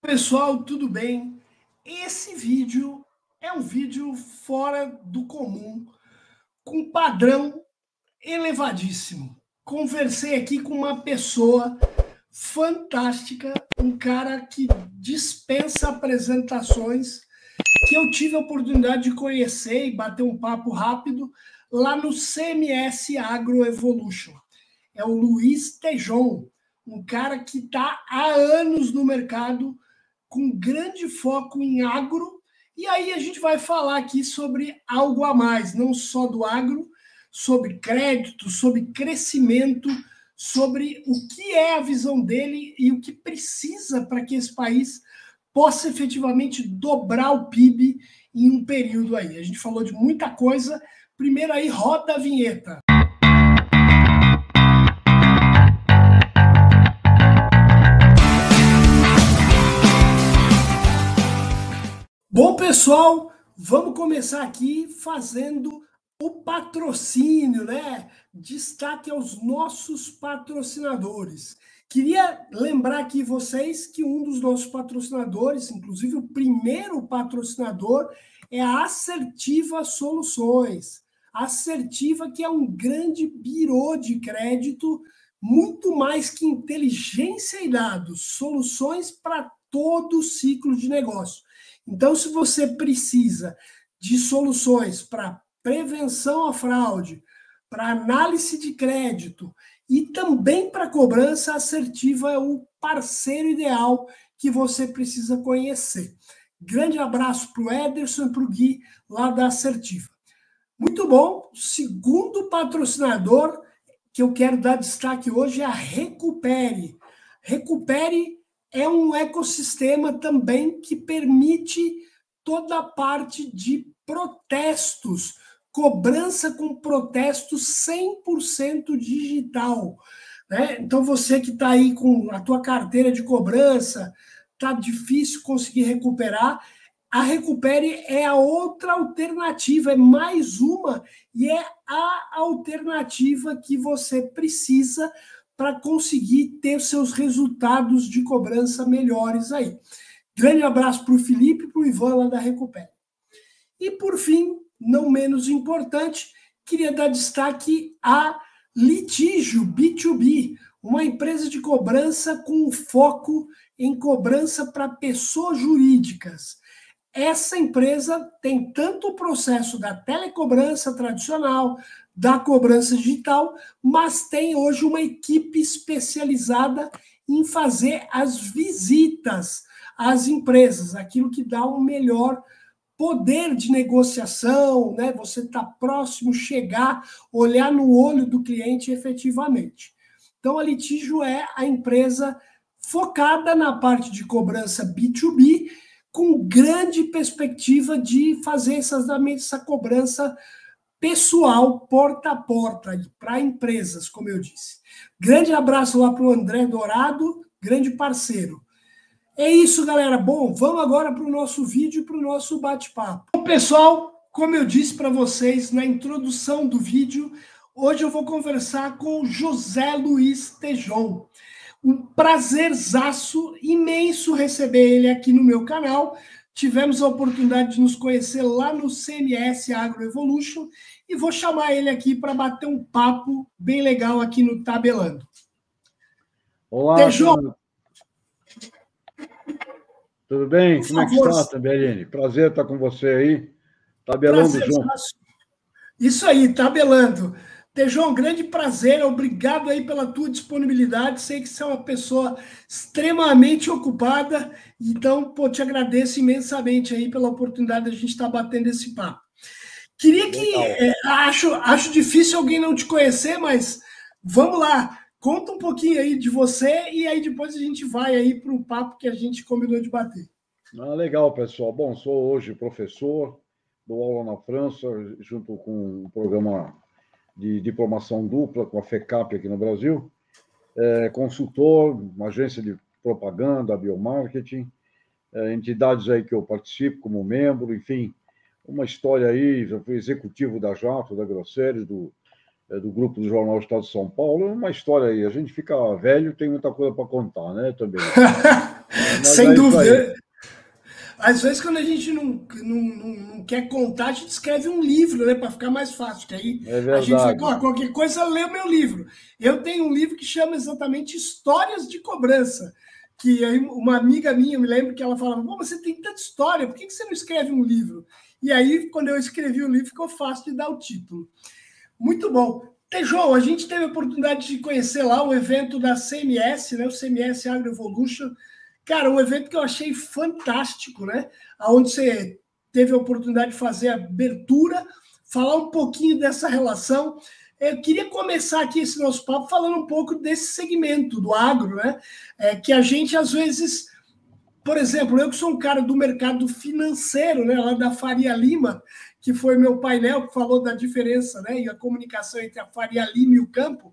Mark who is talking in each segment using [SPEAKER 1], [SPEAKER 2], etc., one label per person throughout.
[SPEAKER 1] Pessoal, tudo bem? Esse vídeo é um vídeo fora do comum, com padrão elevadíssimo. Conversei aqui com uma pessoa fantástica, um cara que dispensa apresentações, que eu tive a oportunidade de conhecer e bater um papo rápido lá no CMS Agro Evolution. É o Luiz Tejon, um cara que está há anos no mercado, com grande foco em agro, e aí a gente vai falar aqui sobre algo a mais, não só do agro, sobre crédito, sobre crescimento, sobre o que é a visão dele e o que precisa para que esse país possa efetivamente dobrar o PIB em um período aí. A gente falou de muita coisa. Primeiro aí, roda a vinheta. Bom, pessoal, vamos começar aqui fazendo o patrocínio, né? Destaque aos nossos patrocinadores. Queria lembrar aqui vocês que um dos nossos patrocinadores, inclusive o primeiro patrocinador, é a Assertiva Soluções. A Assertiva, que é um grande birô de crédito, muito mais que inteligência e dados, soluções para todo o ciclo de negócio. Então, se você precisa de soluções para prevenção à fraude, para análise de crédito e também para cobrança assertiva, é o parceiro ideal que você precisa conhecer. Grande abraço para o Ederson e para o Gui, lá da Assertiva. Muito bom. Segundo patrocinador que eu quero dar destaque hoje é a Recupere. Recupere é um ecossistema também que permite toda a parte de protestos, cobrança com protestos 100% digital. Né? Então, você que está aí com a tua carteira de cobrança, está difícil conseguir recuperar, a Recupere é a outra alternativa, é mais uma, e é a alternativa que você precisa para conseguir ter seus resultados de cobrança melhores aí. Grande abraço para o Felipe e para o Ivan lá da Recupere. E, por fim, não menos importante, queria dar destaque a Litígio B2B, uma empresa de cobrança com foco em cobrança para pessoas jurídicas. Essa empresa tem tanto o processo da telecobrança tradicional, da cobrança digital, mas tem hoje uma equipe especializada em fazer as visitas às empresas, aquilo que dá um melhor poder de negociação, né? Você está próximo, chegar, olhar no olho do cliente efetivamente. Então, a Litígio é a empresa focada na parte de cobrança B2B, com grande perspectiva de fazer essa cobrança pessoal, porta a porta, para empresas, como eu disse. Grande abraço lá para o André Dourado, grande parceiro. É isso, galera. Bom, vamos agora para o nosso vídeo e para o nosso bate-papo. Bom, pessoal, como eu disse para vocês na introdução do vídeo, hoje eu vou conversar com o José Luiz Tejon. Um prazerzaço imenso receber ele aqui no meu canal. Tivemos a oportunidade de nos conhecer lá no CMS Agro Evolution e vou chamar ele aqui para bater um papo bem legal aqui no Tabelando.
[SPEAKER 2] Olá,
[SPEAKER 1] Tejon,
[SPEAKER 2] tudo bem?
[SPEAKER 1] por
[SPEAKER 2] Como é que
[SPEAKER 1] favor.
[SPEAKER 2] está, Tamberini? Prazer estar com você aí, tabelando junto.
[SPEAKER 1] Isso aí, tabelando. Tejon, grande prazer, obrigado aí pela tua disponibilidade. Sei que você é uma pessoa extremamente ocupada, então, pô, te agradeço imensamente aí pela oportunidade de a gente estar batendo esse papo. Queria que, acho difícil alguém não te conhecer, mas vamos lá, conta um pouquinho aí de você e aí depois a gente vai aí para o papo que a gente combinou de bater.
[SPEAKER 2] Legal, pessoal. Bom, sou hoje professor, dou aula na França, junto com um programa de diplomação dupla com a FECAP aqui no Brasil, consultor, uma agência de propaganda, biomarketing, entidades aí que eu participo como membro, enfim, uma história aí, já fui executivo da Jato, da Grosseries, do grupo do Jornal Estado de São Paulo, uma história aí, a gente fica velho, tem muita coisa para contar, né, também. Mas
[SPEAKER 1] Sem
[SPEAKER 2] é isso aí.
[SPEAKER 1] dúvida. Às vezes, quando a gente não quer contar, a gente escreve um livro, né, para ficar mais fácil. Que aí
[SPEAKER 2] É
[SPEAKER 1] a gente fala,
[SPEAKER 2] verdade.
[SPEAKER 1] ó, qualquer coisa, lê o meu livro. Eu tenho um livro que chama exatamente Histórias de Cobrança. Que aí uma amiga minha, eu me lembro que ela falava, pô, você tem tanta história, por que você não escreve um livro? E aí, quando eu escrevi o livro, ficou fácil de dar o título. Muito bom. Tejão, a gente teve a oportunidade de conhecer lá o evento da CMS, né? O CMS Agro Evolution. Cara, um evento que eu achei fantástico, né? Onde você teve a oportunidade de fazer a abertura, falar um pouquinho dessa relação. Eu queria começar aqui esse nosso papo falando um pouco desse segmento do agro, né? Que a gente, às vezes, por exemplo, eu que sou um cara do mercado financeiro, né, lá da Faria Lima, que foi meu painel que falou da diferença, né, e a comunicação entre a Faria Lima e o campo,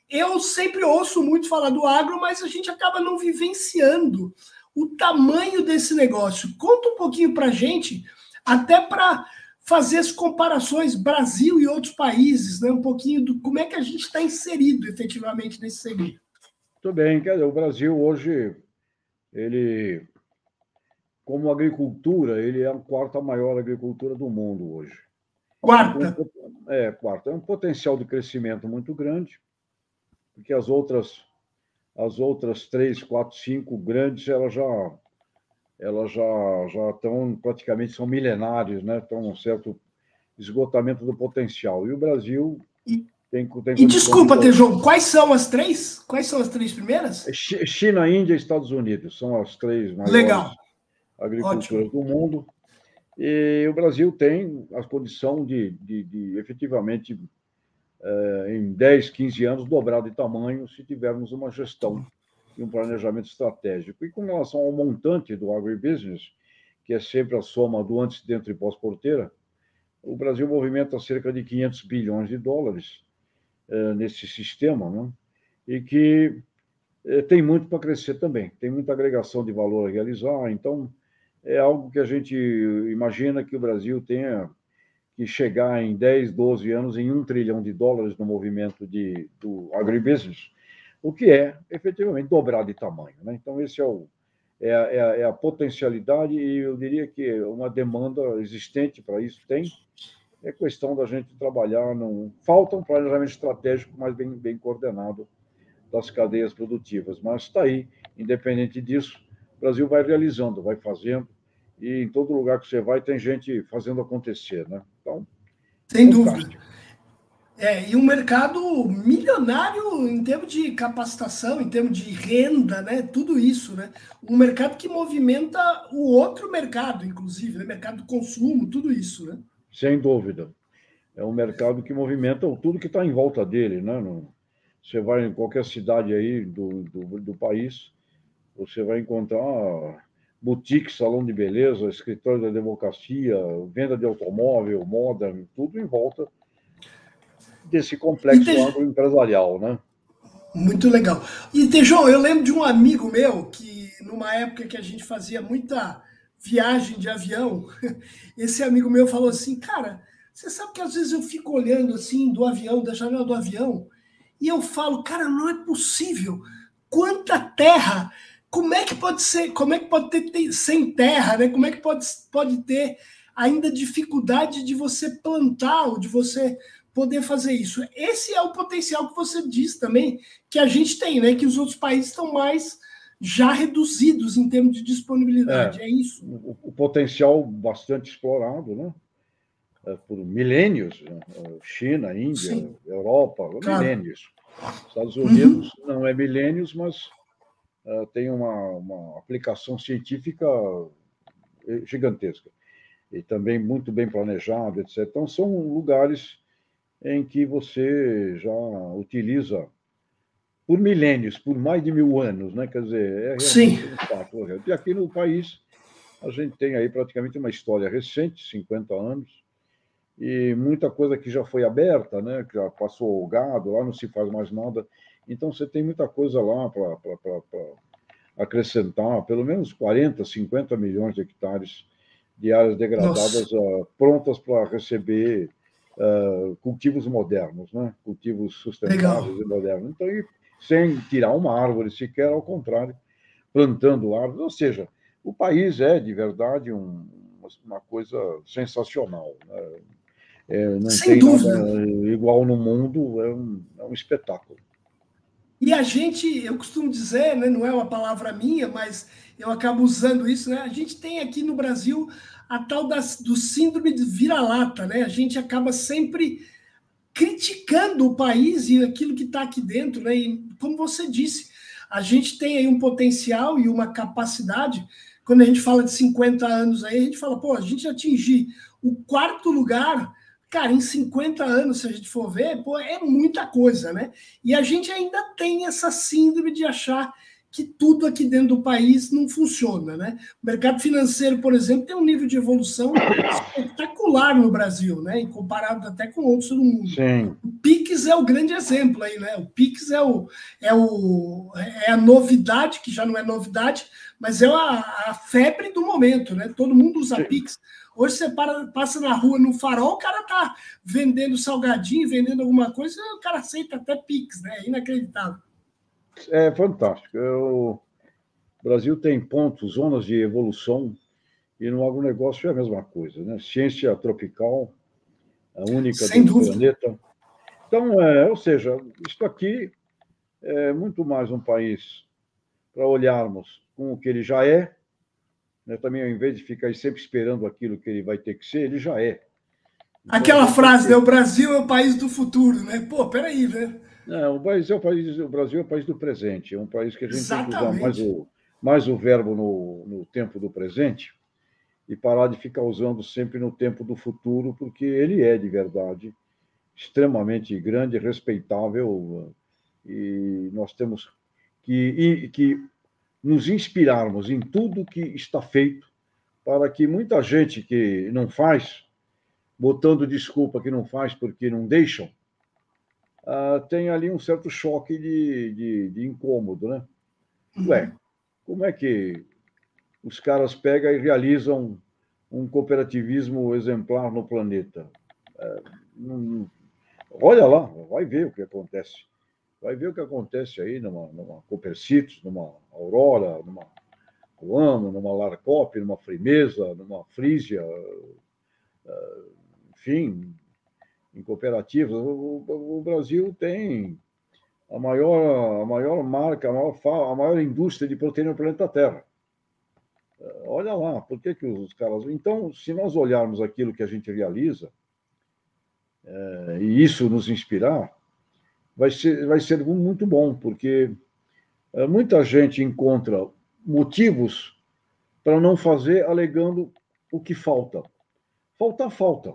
[SPEAKER 1] eu sempre ouço muito falar do agro, mas a gente acaba não vivenciando o tamanho desse negócio. Conta um pouquinho para a gente, até para fazer as comparações Brasil e outros países, né, um pouquinho do como é que a gente está inserido efetivamente nesse segmento.
[SPEAKER 2] Tudo bem, quer dizer, o Brasil hoje, ele, como agricultura, ele é a quarta maior agricultura do mundo hoje. E com,
[SPEAKER 1] Quarta.
[SPEAKER 2] quarta, é um potencial de crescimento muito grande, porque as outras três, quatro, cinco grandes, elas já estão praticamente são milenares, né? Estão um certo esgotamento do potencial. E o Brasil
[SPEAKER 1] E,
[SPEAKER 2] tem
[SPEAKER 1] e
[SPEAKER 2] condição de.
[SPEAKER 1] desculpa, Tejão, quais são as três? Quais são as três primeiras?
[SPEAKER 2] China, Índia e Estados Unidos são as três
[SPEAKER 1] Legal,
[SPEAKER 2] maiores agriculturas
[SPEAKER 1] ótimo.
[SPEAKER 2] do mundo. E o Brasil tem a condição de efetivamente, em 10, 15 anos, dobrar de tamanho se tivermos uma gestão e um planejamento estratégico. E com relação ao montante do agribusiness, que é sempre a soma do antes, dentro e pós-porteira, o Brasil movimenta cerca de 500 bilhões de dólares nesse sistema, né? E que tem muito para crescer também, tem muita agregação de valor a realizar, então é algo que a gente imagina que o Brasil tenha que chegar em 10, 12 anos em 1 trilhão de dólares no movimento do agribusiness, o que é efetivamente dobrar de tamanho, né? Então, esse é a potencialidade e eu diria que uma demanda existente para isso tem. É questão da gente trabalhar. Falta um planejamento estratégico mais bem coordenado das cadeias produtivas, mas está aí, independente disso, o Brasil vai realizando, vai fazendo, e em todo lugar que você vai tem gente fazendo acontecer, né? Então,
[SPEAKER 1] Sem dúvida.
[SPEAKER 2] fantástico.
[SPEAKER 1] E um mercado milionário em termos de capacitação, em termos de renda, né? Tudo isso, né? Um mercado que movimenta o outro mercado, inclusive, né? Mercado do consumo, tudo isso, né?
[SPEAKER 2] Sem dúvida. É um mercado que movimenta tudo que está em volta dele, né? Você vai em qualquer cidade aí do país, você vai encontrar boutique, salão de beleza, escritório da advocacia, venda de automóvel, moda, tudo em volta desse
[SPEAKER 1] E
[SPEAKER 2] complexo agroempresarial, né?
[SPEAKER 1] muito legal. E Tejão, eu lembro de um amigo meu que, numa época que a gente fazia muita viagem de avião, esse amigo meu falou assim: Cara, você sabe que às vezes eu fico olhando assim do avião, da janela do avião, e eu falo, cara, não é possível. Quanta terra! Como é que pode ser? Como é que pode ter sem terra, né? Como é que pode ter ainda dificuldade de você plantar ou de você poder fazer isso? Esse é o potencial que você diz também que a gente tem, né? Que os outros países estão mais já reduzidos em termos de
[SPEAKER 2] É,
[SPEAKER 1] disponibilidade. É isso?
[SPEAKER 2] o potencial bastante explorado, né? Por milênios, né? China, Índia,
[SPEAKER 1] Sim,
[SPEAKER 2] Europa,
[SPEAKER 1] claro.
[SPEAKER 2] milênios. Estados
[SPEAKER 1] Uhum.
[SPEAKER 2] Unidos não é milênios, mas tem uma aplicação científica gigantesca e também muito bem planejado, etc. Então, são lugares em que você já utiliza por milênios, por mais de 1000 anos, né? Quer dizer, é
[SPEAKER 1] Sim.
[SPEAKER 2] realmente um fato. E aqui no país, a gente tem aí praticamente uma história recente, 50 anos, e muita coisa que já foi aberta, né? Que já passou o gado, lá não se faz mais nada. Então, você tem muita coisa lá para acrescentar, pelo menos 40, 50 milhões de hectares de áreas
[SPEAKER 1] Nossa.
[SPEAKER 2] degradadas prontas para receber cultivos modernos, né? Cultivos
[SPEAKER 1] Legal.
[SPEAKER 2] sustentáveis e modernos. Então, sem tirar uma árvore sequer, ao contrário, plantando árvores. Ou seja, o país é, de verdade, uma coisa sensacional, né? Não
[SPEAKER 1] Sem
[SPEAKER 2] tem nada
[SPEAKER 1] dúvida.
[SPEAKER 2] igual no mundo, é um espetáculo.
[SPEAKER 1] E a gente, eu costumo dizer, né, não é uma palavra minha, mas eu acabo usando isso, né? A gente tem aqui no Brasil a tal do síndrome de vira-lata, né? A gente acaba sempre criticando o país e aquilo que está aqui dentro, né? E como você disse, a gente tem aí um potencial e uma capacidade. Quando a gente fala de 50 anos aí, a gente fala, pô, a gente atingir o quarto lugar, cara, em 50 anos, se a gente for ver, pô, é muita coisa, né? E a gente ainda tem essa síndrome de achar que tudo aqui dentro do país não funciona, né? O mercado financeiro, por exemplo, tem um nível de evolução espetacular no Brasil, né? Comparado até com outros do mundo.
[SPEAKER 2] Sim.
[SPEAKER 1] O Pix é o grande exemplo aí, né? O Pix é a novidade, que já não é novidade, mas é a febre do momento, né? Todo mundo usa Pix. Hoje você passa na rua, no farol, o cara tá vendendo salgadinho, vendendo alguma coisa, o cara aceita até Pix, né? É inacreditável.
[SPEAKER 2] É fantástico. O Brasil tem pontos, zonas de evolução, e no agronegócio é a mesma coisa, né? Ciência tropical, a única
[SPEAKER 1] Sem
[SPEAKER 2] do
[SPEAKER 1] dúvida.
[SPEAKER 2] planeta. Então, ou seja, isso aqui é muito mais um país para olharmos com o que ele já é, né? Também, ao invés de ficar sempre esperando aquilo que ele vai ter que ser, ele já é. Então, a
[SPEAKER 1] Aquela
[SPEAKER 2] gente tem
[SPEAKER 1] frase, né?
[SPEAKER 2] que...
[SPEAKER 1] O Brasil é o país do futuro, né? Pô, peraí, né?
[SPEAKER 2] Não, o Brasil é o país do presente, é um país que a gente tem que usar
[SPEAKER 1] Exatamente.
[SPEAKER 2] mais o verbo no tempo do presente e parar de ficar usando sempre no tempo do futuro, porque ele é, de verdade, extremamente grande, respeitável, e nós temos que nos inspirarmos em tudo que está feito para que muita gente que não faz, botando desculpa que não faz porque não deixam, tem ali um certo choque de incômodo, né? Ué, como é que os caras pegam e realizam um cooperativismo exemplar no planeta? Olha lá, vai ver o que acontece. Vai ver o que acontece aí numa Copercitos, numa Aurora, numa Coamo, numa Larcop, numa Frimeza, numa Frisia, enfim, em cooperativas. O Brasil tem a maior marca, a maior indústria de proteína no planeta Terra. Olha lá, por que os caras. Então, se nós olharmos aquilo que a gente realiza, e isso nos inspirar, vai ser muito bom, porque muita gente encontra motivos para não fazer, alegando o que falta. Falta.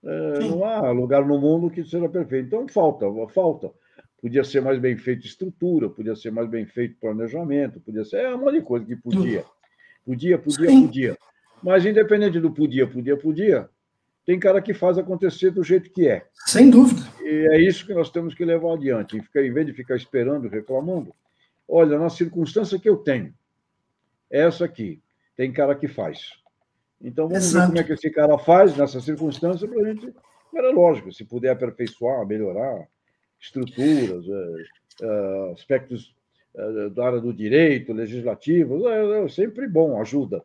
[SPEAKER 2] Não
[SPEAKER 1] Sim.
[SPEAKER 2] há lugar no mundo que seja perfeito. Então, falta. Podia ser mais bem feita estrutura, podia ser mais bem feito planejamento, podia ser um monte de coisa que podia.
[SPEAKER 1] Sim.
[SPEAKER 2] Podia. Mas, independente do podia, tem cara que faz acontecer do jeito que é.
[SPEAKER 1] Sem dúvida.
[SPEAKER 2] E é isso que nós temos que levar adiante. Em vez de ficar esperando, reclamando, olha, na circunstância que eu tenho, é essa aqui, tem cara que faz. Então, vamos ver como
[SPEAKER 1] Exato.
[SPEAKER 2] é que esse cara faz nessa circunstância para a gente. Era lógico, se puder aperfeiçoar, melhorar estruturas, aspectos da área do direito, legislativo, é sempre bom, ajuda.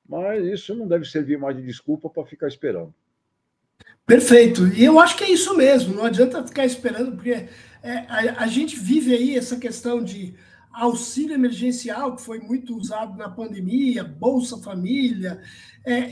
[SPEAKER 2] Mas isso não deve servir mais de desculpa para ficar esperando.
[SPEAKER 1] Perfeito. E eu acho que é isso mesmo. Não adianta ficar esperando, porque a gente vive aí essa questão de auxílio emergencial, que foi muito usado na pandemia, Bolsa Família,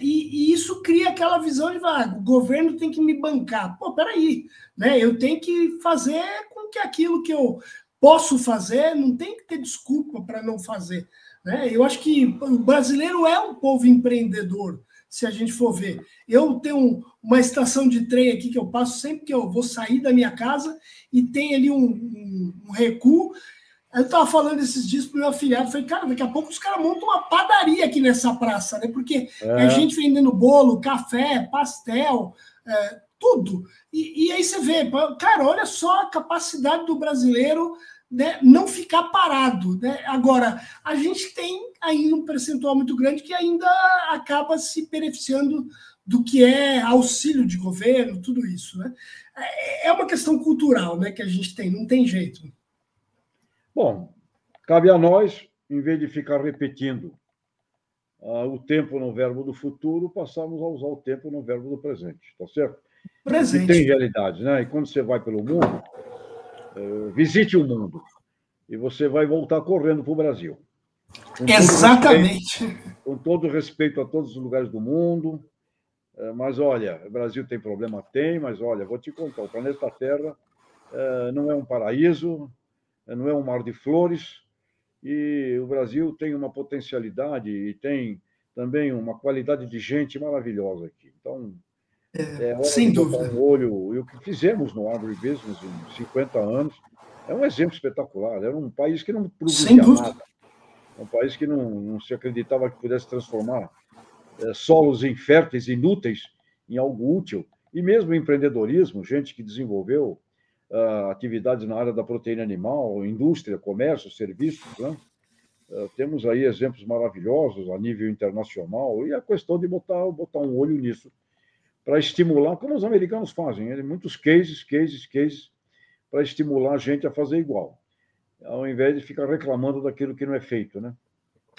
[SPEAKER 1] e isso cria aquela visão de o governo tem que me bancar. Pô, peraí, né? Eu tenho que fazer com que aquilo que eu posso fazer, não tem que ter desculpa para não fazer. Né? Eu acho que o brasileiro é um povo empreendedor, se a gente for ver. Eu tenho uma estação de trem aqui que eu passo sempre que eu vou sair da minha casa e tem ali um recuo. Eu estava falando esses dias para o meu afilhado, falei, cara, daqui a pouco os caras montam uma padaria aqui nessa praça, né? Porque é gente vendendo bolo, café, pastel, tudo. E aí você vê, cara, olha só a capacidade do brasileiro, né, não ficar parado. Né? Agora, a gente tem ainda um percentual muito grande que ainda acaba se beneficiando do que é auxílio de governo, tudo isso. Né? É uma questão cultural, né, que a gente tem, não tem jeito.
[SPEAKER 2] Bom, cabe a nós em vez de ficar repetindo o tempo no verbo do futuro, passamos a usar o tempo no verbo do presente, tá certo? Porque tem
[SPEAKER 1] Presente.
[SPEAKER 2] realidade, né? E quando você vai pelo mundo, visite o mundo e você vai voltar correndo para o Brasil.
[SPEAKER 1] Exatamente.
[SPEAKER 2] Com todo respeito a todos os lugares do mundo, mas olha, o Brasil tem problema? Tem, mas olha, vou te contar, o planeta Terra não é um paraíso, não é um mar de flores, e o Brasil tem uma potencialidade e tem também uma qualidade de gente maravilhosa aqui. Então, é hora de
[SPEAKER 1] Sem
[SPEAKER 2] botar
[SPEAKER 1] dúvida.
[SPEAKER 2] um olho. E o que fizemos no agribusiness em 50 anos é um exemplo espetacular. Era um país que não
[SPEAKER 1] Sem
[SPEAKER 2] produzia
[SPEAKER 1] dúvida.
[SPEAKER 2] nada, um país que não se acreditava que pudesse transformar solos inférteis, inúteis, em algo útil. E mesmo o empreendedorismo, gente que desenvolveu atividades na área da proteína animal, indústria, comércio, serviços, né? Temos aí exemplos maravilhosos a nível internacional, e a questão de botar um olho nisso, para estimular, como os americanos fazem, muitos cases, para estimular a gente a fazer igual, ao invés de ficar reclamando daquilo que não é feito, né?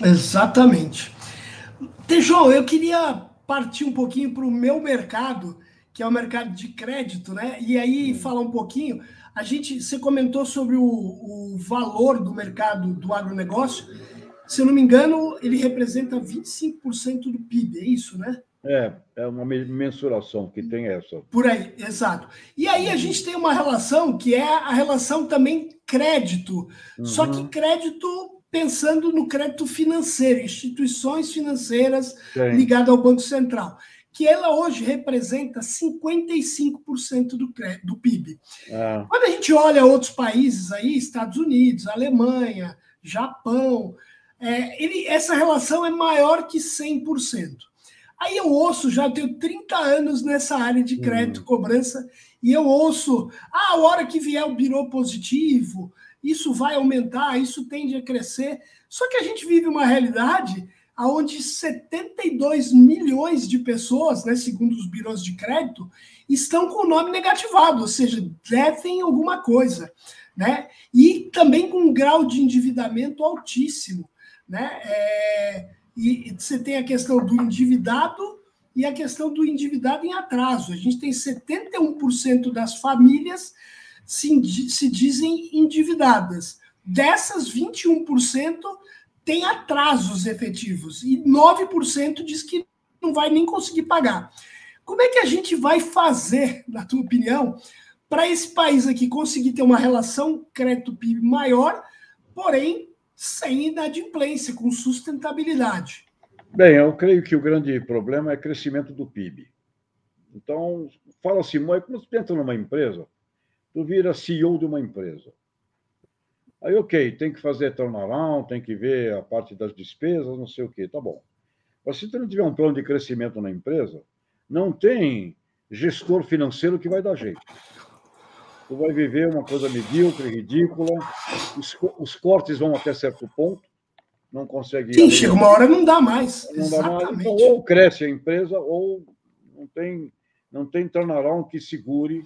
[SPEAKER 1] Exatamente. Tejão, eu queria partir um pouquinho para o meu mercado, que é o mercado de crédito, né? E aí falar um pouquinho. Você comentou sobre o valor do mercado do agronegócio. Se eu não me engano, ele representa 25% do PIB, é isso, né?
[SPEAKER 2] É uma mensuração que tem essa.
[SPEAKER 1] Por aí, exato. E aí a gente tem uma relação que é a relação também crédito, só que
[SPEAKER 2] Uhum.
[SPEAKER 1] crédito pensando no crédito financeiro, instituições financeiras
[SPEAKER 2] Tem.
[SPEAKER 1] ligadas ao Banco Central, que ela hoje representa 55% do PIB.
[SPEAKER 2] Ah,
[SPEAKER 1] Quando a gente olha outros países aí, Estados Unidos, Alemanha, Japão, essa relação é maior que 100%. Aí eu ouço, já tenho 30 anos nessa área de crédito, cobrança, e eu ouço, a hora que vier o birô positivo, isso vai aumentar, isso tende a crescer. Só que a gente vive uma realidade onde 72 milhões de pessoas, né, segundo os birôs de crédito, estão com o nome negativado, ou seja, devem alguma coisa, né? E também com um grau de endividamento altíssimo, né? E você tem a questão do endividado e a questão do endividado em atraso. A gente tem 71% das famílias se dizem endividadas. Dessas, 21% tem atrasos efetivos e 9% diz que não vai nem conseguir pagar. Como é que a gente vai fazer, na tua opinião, para esse país aqui conseguir ter uma relação crédito-PIB maior, porém sem inadimplência, com sustentabilidade?
[SPEAKER 2] Bem, eu creio que o grande problema é o crescimento do PIB. Então, fala assim, quando tu entra numa empresa, tu vira CEO de uma empresa. Aí, ok, tem que fazer turnaround, tem que ver a parte das despesas, não sei o quê, tá bom. Mas se tu não tiver um plano de crescimento na empresa, não tem gestor financeiro que vai dar jeito. Tu vai viver uma coisa medíocre, ridícula, os cortes vão até certo ponto, não consegue ir
[SPEAKER 1] Sim,
[SPEAKER 2] além
[SPEAKER 1] chega uma
[SPEAKER 2] dali,
[SPEAKER 1] hora não dá mais.
[SPEAKER 2] não dá mais. Então,
[SPEAKER 1] Exatamente.
[SPEAKER 2] ou cresce a empresa, ou não tem turnaround que segure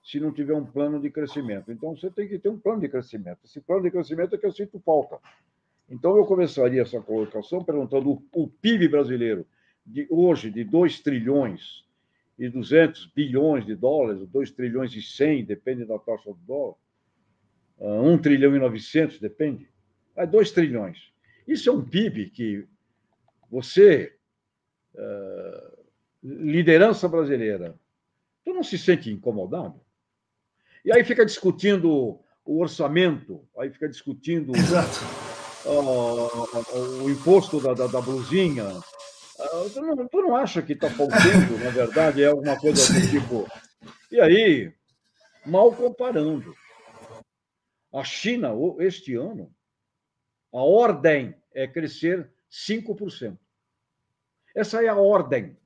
[SPEAKER 2] se não tiver um plano de crescimento. Então, você tem que ter um plano de crescimento. Esse plano de crescimento é que eu sinto falta. Então, eu começaria essa colocação perguntando o PIB brasileiro de hoje, de 2 trilhões e 200 bilhões de dólares, 2 trilhões e 100, depende da taxa do dólar, 1 trilhão e 900, depende, 2 trilhões. Isso é um PIB que você, liderança brasileira, tu não se sente incomodado? E aí fica discutindo o orçamento, aí fica discutindo
[SPEAKER 1] Exato.
[SPEAKER 2] o imposto da blusinha. Tu não acha que está faltando, na verdade, é alguma coisa do
[SPEAKER 1] Sim.
[SPEAKER 2] tipo. E aí, mal comparando, a China, este ano, a ordem é crescer 5%. Essa é a ordem.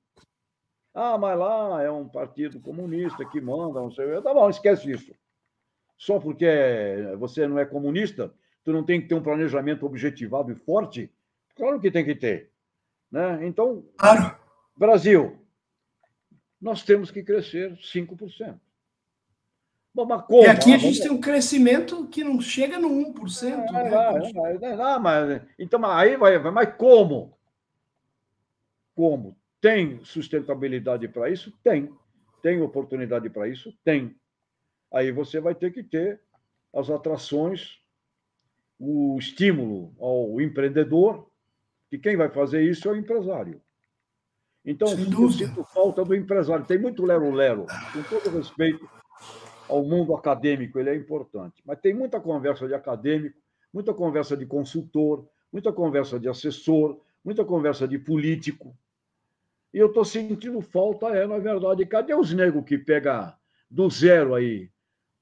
[SPEAKER 2] Mas lá é um partido comunista que manda, não sei. Tá bom, esquece isso. Só porque você não é comunista, tu não tem que ter um planejamento objetivado e forte? Claro que tem que ter. Né? Então,
[SPEAKER 1] Claro.
[SPEAKER 2] Brasil, nós temos que crescer 5%. Bom, mas como?
[SPEAKER 1] E aqui a gente tem um crescimento que não chega no 1%, né?
[SPEAKER 2] Então, aí vai, mas como? Como? Tem sustentabilidade para isso? Tem. Tem oportunidade para isso? Tem. Aí você vai ter que ter as atrações, o estímulo ao empreendedor, que quem vai fazer isso é o empresário. Então,
[SPEAKER 1] Sem
[SPEAKER 2] eu
[SPEAKER 1] dúvida.
[SPEAKER 2] sinto falta do empresário. Tem muito lero-lero, com todo respeito ao mundo acadêmico, ele é importante, mas tem muita conversa de acadêmico, muita conversa de consultor, muita conversa de assessor, muita conversa de político. E eu estou sentindo falta, na verdade, cadê os negros que pegam do zero aí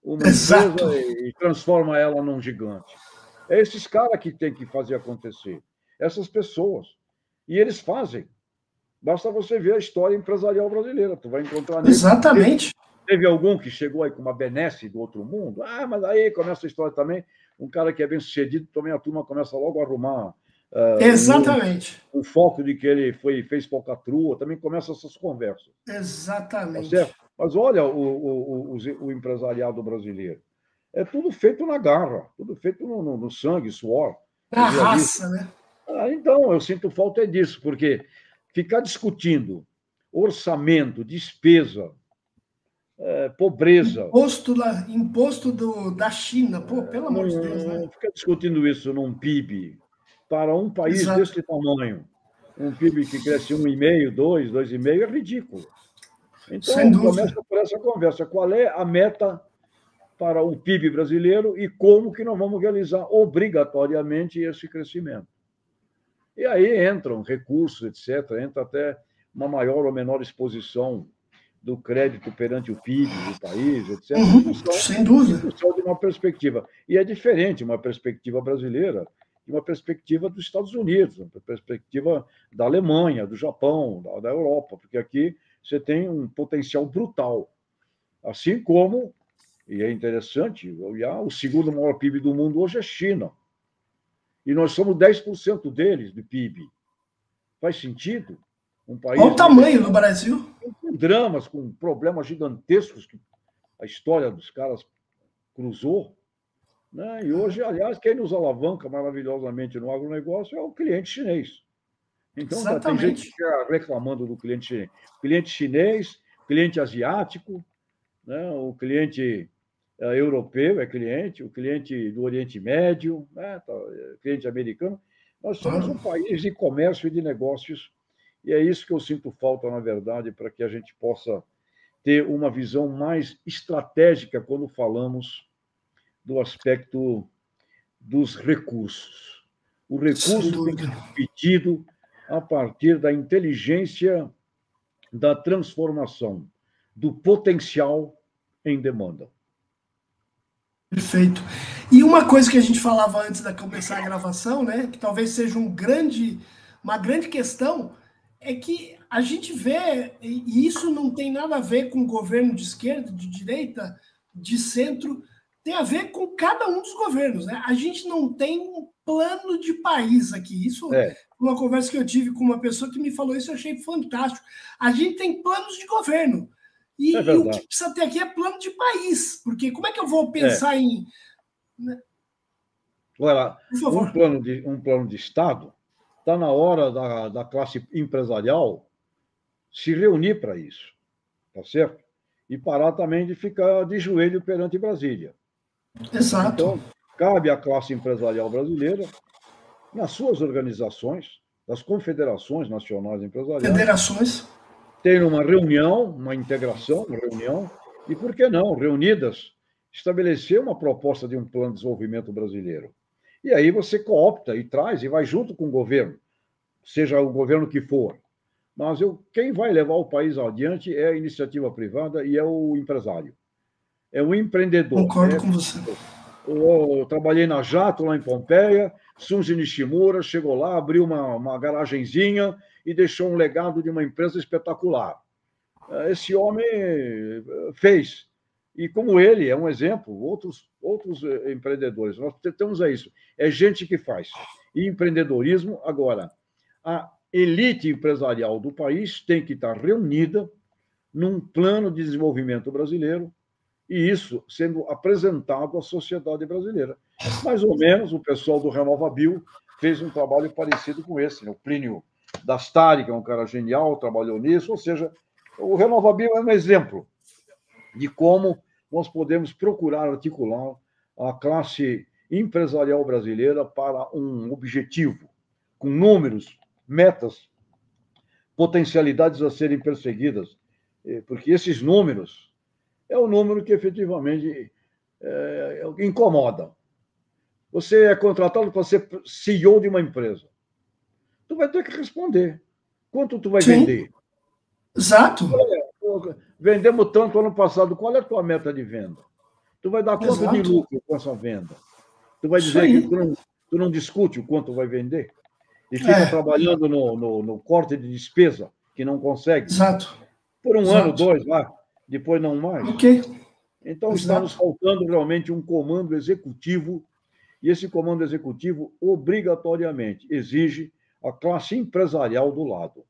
[SPEAKER 2] uma empresa
[SPEAKER 1] Exato.
[SPEAKER 2] e transforma ela num gigante? É esses caras que têm que fazer acontecer, essas pessoas. E eles fazem. Basta você ver a história empresarial brasileira. Tu vai encontrar negro.
[SPEAKER 1] Exatamente.
[SPEAKER 2] Teve algum que chegou aí com uma benesse do outro mundo? Ah, mas aí começa a história também. Um cara que é bem sucedido, também a turma começa logo a arrumar
[SPEAKER 1] Exatamente.
[SPEAKER 2] o foco de que ele fez falcatrua, também começa essas conversas. Tá
[SPEAKER 1] Exatamente.
[SPEAKER 2] certo? Mas olha o empresariado brasileiro. É tudo feito na garra, tudo feito no sangue, suor.
[SPEAKER 1] Na
[SPEAKER 2] Quer ver ali?
[SPEAKER 1] raça, né?
[SPEAKER 2] Então, eu sinto falta disso, porque ficar discutindo orçamento, despesa, pobreza,
[SPEAKER 1] Imposto da China. Pô, pelo amor de Deus, né?
[SPEAKER 2] não ficar discutindo isso num PIB para um país
[SPEAKER 1] Exato.
[SPEAKER 2] desse tamanho. Um PIB que cresce 1,5, 2, 2,5 é ridículo.
[SPEAKER 1] Sem
[SPEAKER 2] Então,
[SPEAKER 1] dúvida.
[SPEAKER 2] começa por essa conversa. Qual é a meta para o PIB brasileiro e como que nós vamos realizar obrigatoriamente esse crescimento? E aí entram recursos, etc., entra até uma maior ou menor exposição do crédito perante o PIB do país, etc.,
[SPEAKER 1] Sem dúvida.
[SPEAKER 2] em função de uma perspectiva. E é diferente uma perspectiva brasileira de uma perspectiva dos Estados Unidos, uma perspectiva da Alemanha, do Japão, da Europa, porque aqui você tem um potencial brutal. Assim como, e é interessante, o segundo maior PIB do mundo hoje é China. E nós somos 10% deles, do PIB. Faz sentido? Um
[SPEAKER 1] Olha o
[SPEAKER 2] país
[SPEAKER 1] tamanho do Brasil.
[SPEAKER 2] com dramas, com problemas gigantescos que a história dos caras cruzou, né? E hoje, aliás, quem nos alavanca maravilhosamente no agronegócio é o cliente chinês. Então, tem gente que
[SPEAKER 1] Exatamente.
[SPEAKER 2] fica reclamando do cliente chinês. Cliente chinês, cliente asiático, né? O cliente europeu é cliente, o cliente do Oriente Médio, né? Cliente americano. Nós somos um país de comércio e de negócios, e é isso que eu sinto falta, na verdade, para que a gente possa ter uma visão mais estratégica quando falamos do aspecto dos recursos. O
[SPEAKER 1] Sem
[SPEAKER 2] recurso tem que
[SPEAKER 1] dúvida.
[SPEAKER 2] ser dividido a partir da inteligência da transformação do potencial em demanda.
[SPEAKER 1] Perfeito. E uma coisa que a gente falava antes de começar a gravação, né, que talvez seja uma grande questão, é que a gente vê, e isso não tem nada a ver com governo de esquerda, de direita, de centro, tem a ver com cada um dos governos, né? A gente não tem um plano de país aqui. Isso,
[SPEAKER 2] É,
[SPEAKER 1] uma conversa que eu tive com uma pessoa que me falou isso, eu achei fantástico. A gente tem planos de governo.
[SPEAKER 2] é
[SPEAKER 1] E o
[SPEAKER 2] verdade.
[SPEAKER 1] que precisa ter aqui é plano de país, porque como é que eu vou
[SPEAKER 2] É.
[SPEAKER 1] pensar em. Né?
[SPEAKER 2] Agora,
[SPEAKER 1] Por favor.
[SPEAKER 2] um plano de Estado, está na hora da classe empresarial se reunir para isso, tá certo? E parar também de ficar de joelho perante Brasília.
[SPEAKER 1] Exato.
[SPEAKER 2] Então, cabe à classe empresarial brasileira, nas suas organizações, das confederações nacionais empresariais,
[SPEAKER 1] Federações.
[SPEAKER 2] ter uma reunião, uma integração, uma reunião, e por que não, reunidas, estabelecer uma proposta de um plano de desenvolvimento brasileiro. E aí você coopta e traz e vai junto com o governo, seja o governo que for. Mas quem vai levar o país adiante é a iniciativa privada e é o empresário. É o empreendedor.
[SPEAKER 1] Concordo com você.
[SPEAKER 2] Eu trabalhei na Jato, lá em Pompeia. Sunji Nishimura chegou lá, abriu uma garagenzinha e deixou um legado de uma empresa espetacular. Esse homem fez. E como ele é um exemplo, outros empreendedores. Nós temos isso. É gente que faz. E empreendedorismo, agora, a elite empresarial do país tem que estar reunida num plano de desenvolvimento brasileiro e isso sendo apresentado à sociedade brasileira. Mais ou menos, o pessoal do RenovaBio fez um trabalho parecido com esse, né? O Plínio Dastari, que é um cara genial, trabalhou nisso, ou seja, o RenovaBio é um exemplo de como nós podemos procurar articular a classe empresarial brasileira para um objetivo, com números, metas, potencialidades a serem perseguidas, porque esses números é o número que efetivamente incomoda. Você é contratado para ser CEO de uma empresa. Tu vai ter que responder. Quanto tu vai vender?
[SPEAKER 1] Exato.
[SPEAKER 2] Vendemos tanto ano passado. Qual é a tua meta de venda? Tu vai dar quanto de lucro com essa venda? Tu vai dizer que tu não discute o quanto vai vender? E fica trabalhando no corte de despesa, que não consegue.
[SPEAKER 1] Exato.
[SPEAKER 2] Por um ano, 2 lá, depois não mais.
[SPEAKER 1] Ok.
[SPEAKER 2] Então, está nos faltando realmente um comando executivo, e esse comando executivo, obrigatoriamente, exige a classe empresarial do lado.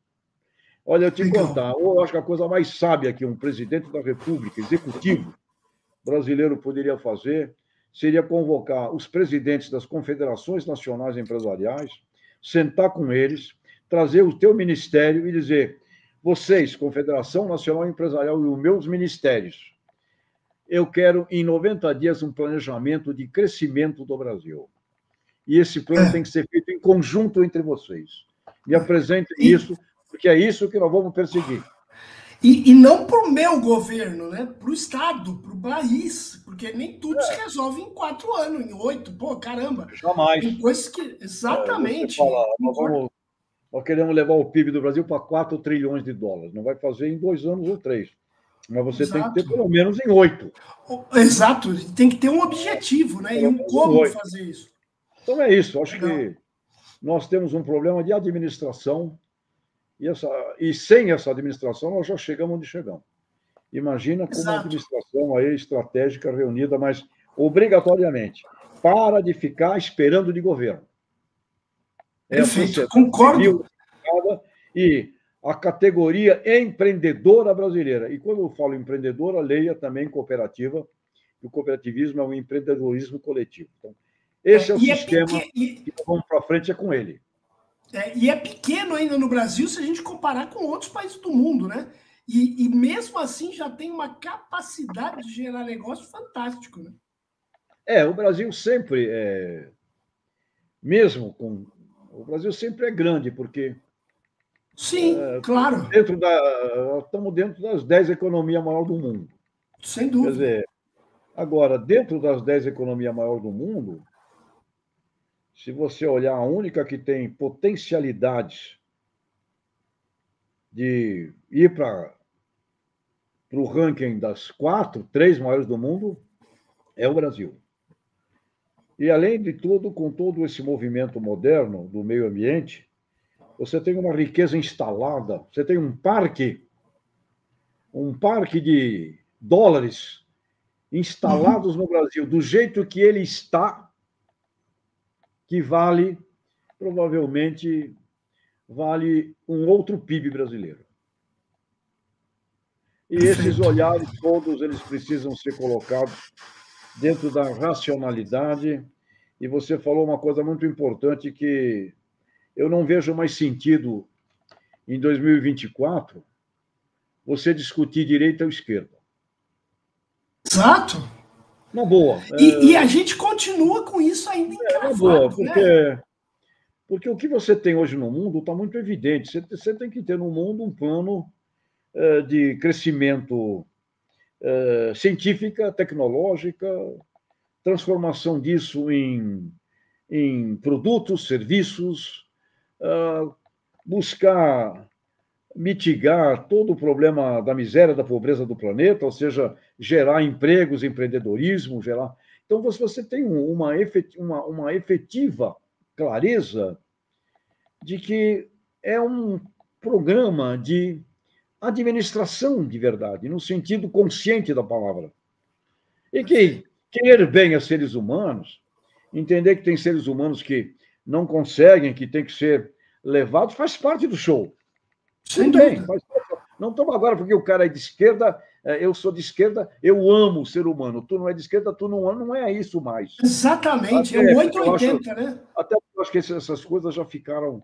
[SPEAKER 2] Olha, eu te contar, eu acho que a coisa mais sábia que um presidente da República, executivo brasileiro, poderia fazer seria convocar os presidentes das confederações nacionais empresariais, sentar com eles, trazer o teu ministério e dizer: vocês, Confederação Nacional Empresarial e os meus ministérios, eu quero, em 90 dias, um planejamento de crescimento do Brasil. E esse plano tem que ser feito em conjunto entre vocês. Me apresentem isso, porque é isso que nós vamos perseguir.
[SPEAKER 1] E não para o meu governo, né? Para o Estado, para o país, porque nem tudo se resolve em 4 anos, em 8. Pô, caramba.
[SPEAKER 2] Jamais.
[SPEAKER 1] Tem coisas que. Exatamente.
[SPEAKER 2] Nós queremos levar o PIB do Brasil para 4 trilhões de dólares. Não vai fazer em 2 anos ou 3. Mas você tem que ter pelo menos em 8.
[SPEAKER 1] Exato. Tem que ter um objetivo, né? E um como fazer isso.
[SPEAKER 2] Então é isso. Acho que nós temos um problema de administração. E sem essa administração, nós já chegamos onde chegamos. Imagina como uma administração aí estratégica reunida, mas obrigatoriamente. Para de ficar esperando de governo.
[SPEAKER 1] Perfeito, concordo.
[SPEAKER 2] E a categoria empreendedora brasileira. E quando eu falo empreendedora, leia também cooperativa. O cooperativismo é um empreendedorismo coletivo. Então, esse é o sistema que vamos para frente, é com ele.
[SPEAKER 1] E é pequeno ainda no Brasil se a gente comparar com outros países do mundo, né? E mesmo assim já tem uma capacidade de gerar negócio fantástico, né?
[SPEAKER 2] O Brasil sempre o Brasil sempre é grande, porque...
[SPEAKER 1] Sim, claro.
[SPEAKER 2] Estamos dentro das 10 economias maiores do mundo.
[SPEAKER 1] Sem dúvida.
[SPEAKER 2] Quer dizer, agora, dentro das 10 economias maiores do mundo, se você olhar, a única que tem potencialidades de ir para o ranking das 3 maiores do mundo é o Brasil. E, além de tudo, com todo esse movimento moderno do meio ambiente, você tem uma riqueza instalada, você tem um parque de dólares instalados no Brasil, do jeito que ele está, que provavelmente, vale um outro PIB brasileiro. E esses olhares todos, eles precisam ser colocados dentro da racionalidade. E você falou uma coisa muito importante, que eu não vejo mais sentido, em 2024, você discutir direita ou esquerda.
[SPEAKER 1] Exato.
[SPEAKER 2] Na boa.
[SPEAKER 1] E a gente continua com isso ainda encravado,
[SPEAKER 2] na boa, porque o que você tem hoje no mundo está muito evidente. Você tem que ter no mundo um plano de crescimento científica, tecnológica, transformação disso em produtos, serviços, buscar mitigar todo o problema da miséria, da pobreza do planeta, ou seja, gerar empregos, empreendedorismo, gerar... Então, você tem uma efetiva clareza de que é um programa de administração de verdade, no sentido consciente da palavra. E que querer bem a seres humanos, entender que tem seres humanos que não conseguem, que tem que ser levados, faz parte do show.
[SPEAKER 1] Sem dúvida.
[SPEAKER 2] Não estamos agora porque o cara é de esquerda, eu sou de esquerda, eu amo o ser humano. Tu não é de esquerda, tu não ama, não é isso mais.
[SPEAKER 1] Exatamente, é o 880, né?
[SPEAKER 2] Até eu acho que essas coisas já ficaram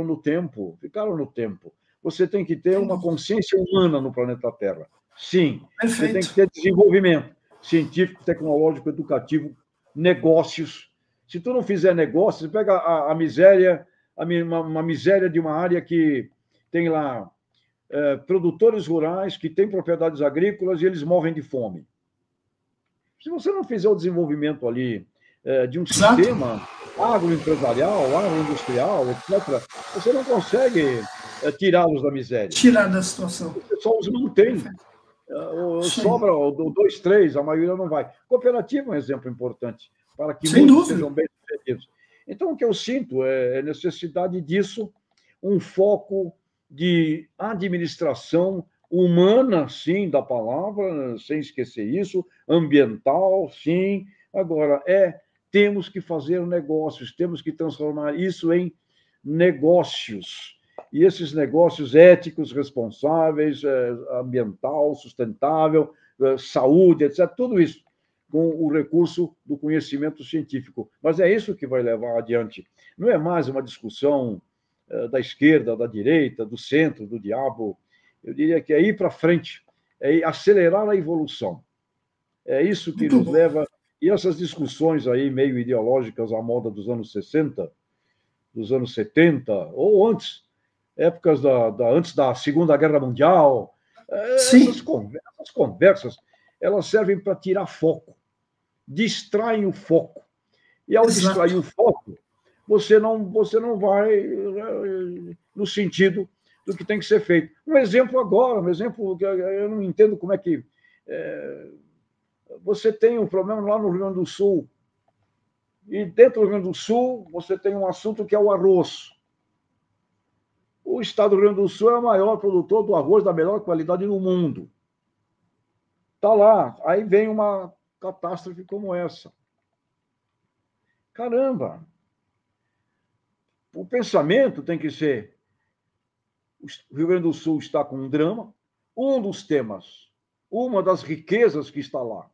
[SPEAKER 2] no tempo. Ficaram no tempo. Você tem que ter uma consciência humana no planeta Terra. Sim. Perfeito. Você tem que ter desenvolvimento científico, tecnológico, educativo, negócios. Se tu não fizer negócios, você pega a miséria, uma miséria de uma área que tem lá produtores rurais que têm propriedades agrícolas e eles morrem de fome. Se você não fizer o desenvolvimento ali de um sistema agroempresarial, agroindustrial, etc., você não consegue tirá-los da miséria.
[SPEAKER 1] Tirar da situação.
[SPEAKER 2] Você só os mantém. Sobra 2, 3, a maioria não vai. Cooperativa é um exemplo importante para que muitos sejam bem sucedidos. Então, o que eu sinto é necessidade disso, um foco de administração humana, sim, da palavra, sem esquecer isso, ambiental, sim. Agora, temos que fazer negócios, temos que transformar isso em negócios. E esses negócios éticos, responsáveis, ambiental, sustentável, saúde, etc., tudo isso com o recurso do conhecimento científico. Mas é isso que vai levar adiante. Não é mais uma discussão da esquerda, da direita, do centro, do diabo. Eu diria que é ir para frente, é acelerar a evolução. É isso que nos leva... E essas discussões aí, meio ideológicas, à moda dos anos 60, dos anos 70, ou antes, épocas antes da Segunda Guerra Mundial, essas conversas, elas servem para tirar foco, distraem o foco. E ao distrair o foco, você não vai no sentido do que tem que ser feito. Um exemplo agora, um exemplo que eu não entendo como é que... você tem um problema lá no Rio Grande do Sul, e dentro do Rio Grande do Sul você tem um assunto que é o arroz. O estado do Rio Grande do Sul é o maior produtor do arroz da melhor qualidade no mundo. Está lá, aí vem uma catástrofe como essa. Caramba! O pensamento tem que ser... O Rio Grande do Sul está com um drama, um dos temas, uma das riquezas que está lá,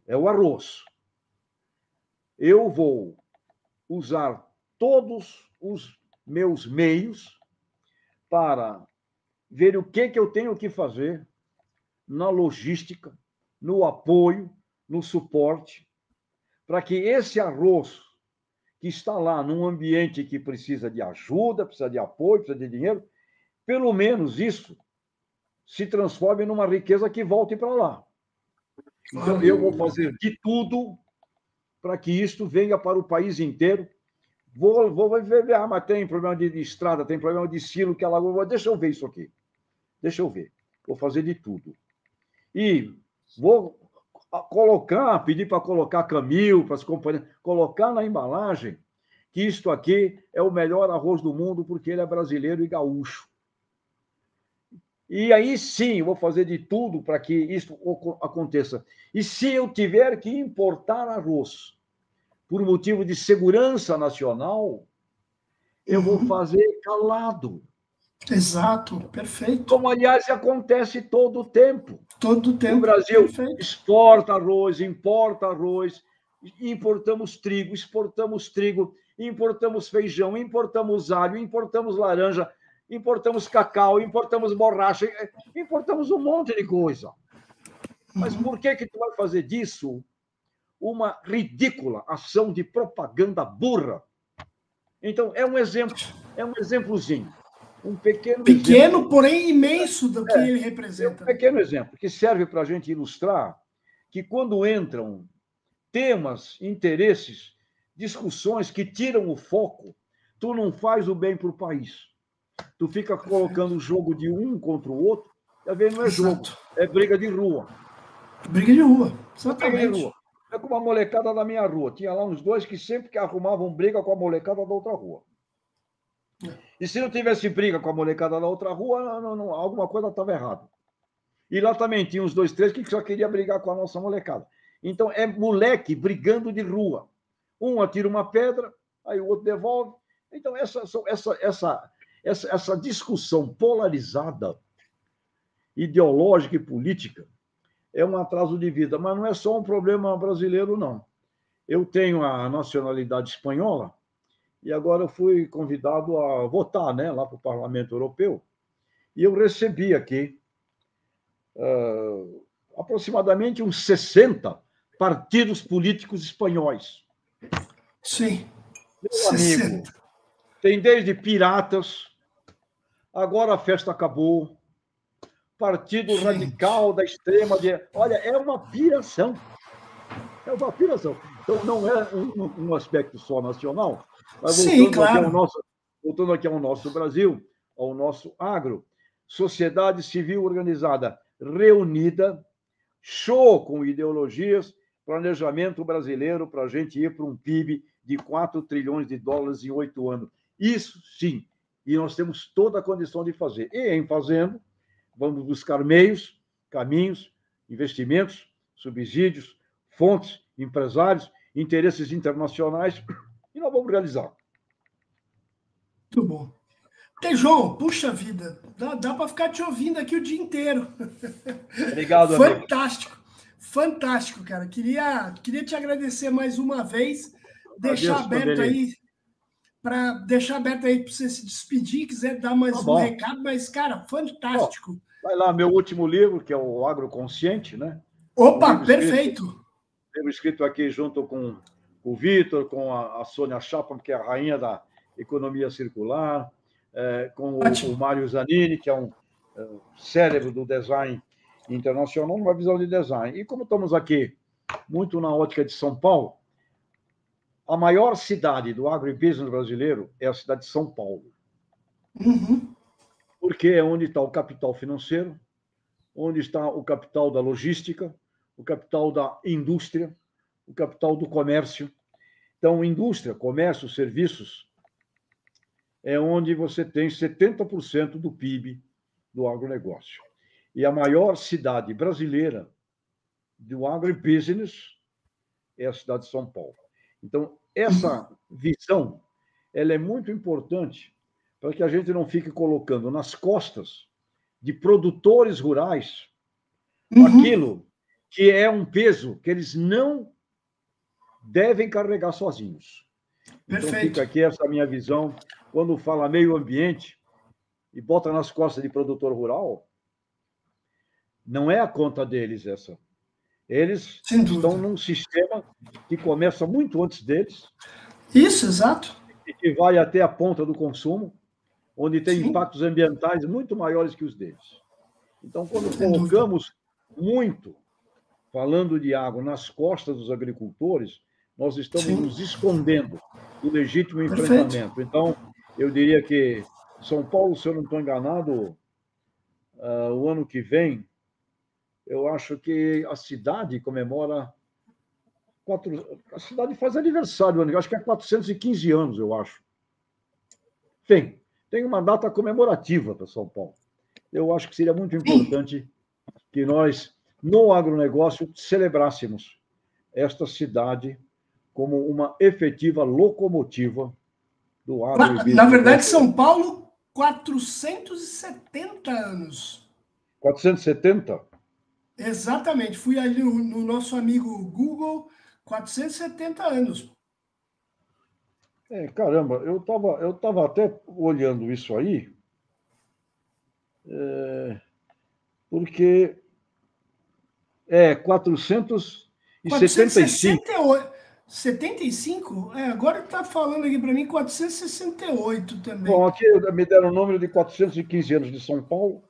[SPEAKER 2] é o arroz. Eu vou usar todos os meus meios para ver o que eu tenho que fazer na logística, no apoio, no suporte, para que esse arroz que está lá num ambiente que precisa de ajuda, precisa de apoio, precisa de dinheiro, pelo menos isso se transforme numa riqueza que volte para lá. Então, eu vou fazer de tudo para que isto venha para o país inteiro. Vou ver, mas tem problema de estrada, tem problema de silo, que ela... Deixa eu ver isso aqui. Deixa eu ver. Vou fazer de tudo. E vou pedir para colocar Camil, para as companhias, colocar na embalagem que isto aqui é o melhor arroz do mundo porque ele é brasileiro e gaúcho. E aí sim, eu vou fazer de tudo para que isso aconteça. E se eu tiver que importar arroz por motivo de segurança nacional, eu vou fazer calado.
[SPEAKER 1] Exato, perfeito.
[SPEAKER 2] Como, aliás, acontece todo o tempo.
[SPEAKER 1] Todo o tempo.
[SPEAKER 2] O Brasil exporta arroz, importa arroz, importamos trigo, exportamos trigo, importamos feijão, importamos alho, importamos laranja, importamos cacau, importamos borracha, importamos um monte de coisa. Mas por que tu vai fazer disso uma ridícula ação de propaganda burra? Então, é um exemplozinho. Um pequeno
[SPEAKER 1] exemplo, porém imenso do que ele representa.
[SPEAKER 2] Um pequeno exemplo que serve para a gente ilustrar que quando entram temas, interesses, discussões que tiram o foco, tu não faz o bem para o país. Tu fica colocando o jogo de um contra o outro, não é jogo, é briga de rua.
[SPEAKER 1] Briga de rua, exatamente.
[SPEAKER 2] Briga de rua. É como a molecada da minha rua. Tinha lá uns dois que sempre que arrumavam briga com a molecada da outra rua. E se não tivesse briga com a molecada da outra rua, alguma coisa estava errada. E lá também tinha uns 2, 3 que só queria brigar com a nossa molecada. Então, é moleque brigando de rua. Um atira uma pedra, aí o outro devolve. Então, essa discussão polarizada ideológica e política, é um atraso de vida. Mas não é só um problema brasileiro, não. Eu tenho a nacionalidade espanhola e agora eu fui convidado a votar, né, lá para o Parlamento Europeu. E eu recebi aqui aproximadamente uns 60 partidos políticos espanhóis.
[SPEAKER 1] Sim.
[SPEAKER 2] Meu 60. Amigo, tem desde piratas, agora a festa acabou, Partido Radical da extrema direita. Olha, é uma piração. É uma piração. Então, não é um aspecto só nacional, mas
[SPEAKER 1] sim, claro.
[SPEAKER 2] Voltando aqui ao nosso Brasil, ao nosso agro, sociedade civil organizada, reunida, show com ideologias, planejamento brasileiro para a gente ir para um PIB de 4 trilhões de dólares em 8 anos. Isso sim, e nós temos toda a condição de fazer. E em fazendo, vamos buscar meios, caminhos, investimentos, subsídios, fontes, empresários, interesses internacionais, e nós vamos realizar.
[SPEAKER 1] Muito bom. João, puxa vida, dá para ficar te ouvindo aqui o dia inteiro.
[SPEAKER 2] Obrigado,
[SPEAKER 1] fantástico, amigo. Fantástico, cara. Queria te agradecer mais uma vez, deixar aberto aí para você se despedir, quiser dar mais um recado, mas, cara, fantástico.
[SPEAKER 2] Vai lá, meu último livro, que é o Agroconsciente, né?
[SPEAKER 1] Opa, perfeito.
[SPEAKER 2] Livro escrito aqui junto com o Vitor, com a Sônia Chapman, que é a rainha da economia circular, com o Mário Zanini, que é um cérebro do design internacional, uma visão de design. E como estamos aqui muito na ótica de São Paulo, a maior cidade do agribusiness brasileiro é a cidade de São Paulo.
[SPEAKER 1] Uhum.
[SPEAKER 2] Porque é onde está o capital financeiro, onde está o capital da logística, o capital da indústria, o capital do comércio. Então, indústria, comércio, serviços, é onde você tem 70% do PIB do agronegócio. E a maior cidade brasileira do agribusiness é a cidade de São Paulo. Então, essa visão, ela é muito importante para que a gente não fique colocando nas costas de produtores rurais aquilo que é um peso que eles não devem carregar sozinhos. Então, fica aqui essa minha visão. Quando fala meio ambiente e bota nas costas de produtor rural, não é a conta deles essa. Eles estão num sistema que começa muito antes deles.
[SPEAKER 1] Isso, exato.
[SPEAKER 2] E que vai até a ponta do consumo, onde tem impactos ambientais muito maiores que os deles. Então, quando colocamos muito, falando de água, nas costas dos agricultores, nós estamos nos escondendo do legítimo enfrentamento. Então, eu diria que São Paulo, se eu não estou enganado, o ano que vem, eu acho que a cidade comemora... A cidade faz aniversário, acho que é 415 anos, eu acho. Enfim, tem uma data comemorativa para São Paulo. Eu acho que seria muito importante que nós, no agronegócio, celebrássemos esta cidade como uma efetiva locomotiva do agro.
[SPEAKER 1] Na verdade, São Paulo, 470 anos.
[SPEAKER 2] 470?
[SPEAKER 1] Exatamente. Fui ali no nosso amigo Google, 470 anos.
[SPEAKER 2] Caramba, eu tava até olhando isso aí, porque 465.
[SPEAKER 1] 75? Agora está falando aqui para mim 468 também.
[SPEAKER 2] Bom, aqui me deram o número de 415 anos de São Paulo.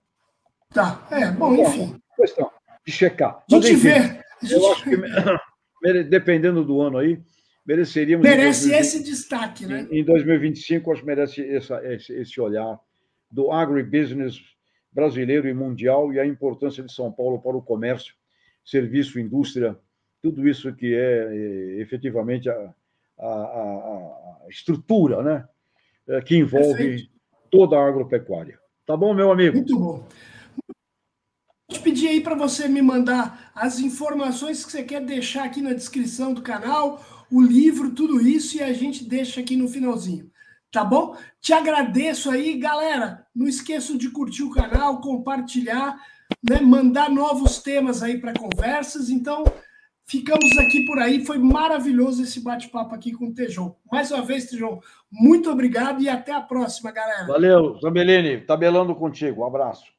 [SPEAKER 1] Tá, bom, enfim.
[SPEAKER 2] Questão de checar.
[SPEAKER 1] A gente vê.
[SPEAKER 2] Eu acho que, dependendo do ano aí, mereceríamos...
[SPEAKER 1] Merece esse destaque, né?
[SPEAKER 2] Em 2025, acho que merece esse olhar do agribusiness brasileiro e mundial e a importância de São Paulo para o comércio, serviço, indústria, tudo isso que é efetivamente a estrutura, né? Que envolve toda a agropecuária. Tá bom, meu amigo?
[SPEAKER 1] Muito bom. Vou pedir aí para você me mandar as informações que você quer deixar aqui na descrição do canal, o livro, tudo isso, e a gente deixa aqui no finalzinho, tá bom? Te agradeço aí, galera. Não esqueçam de curtir o canal, compartilhar. né, mandar novos temas aí para conversas. Então, ficamos aqui por aí. Foi maravilhoso esse bate-papo aqui com o Tejon. Mais uma vez, Tejon, muito obrigado e até a próxima, galera.
[SPEAKER 2] Valeu, Zambellini, tabelando contigo. Um abraço.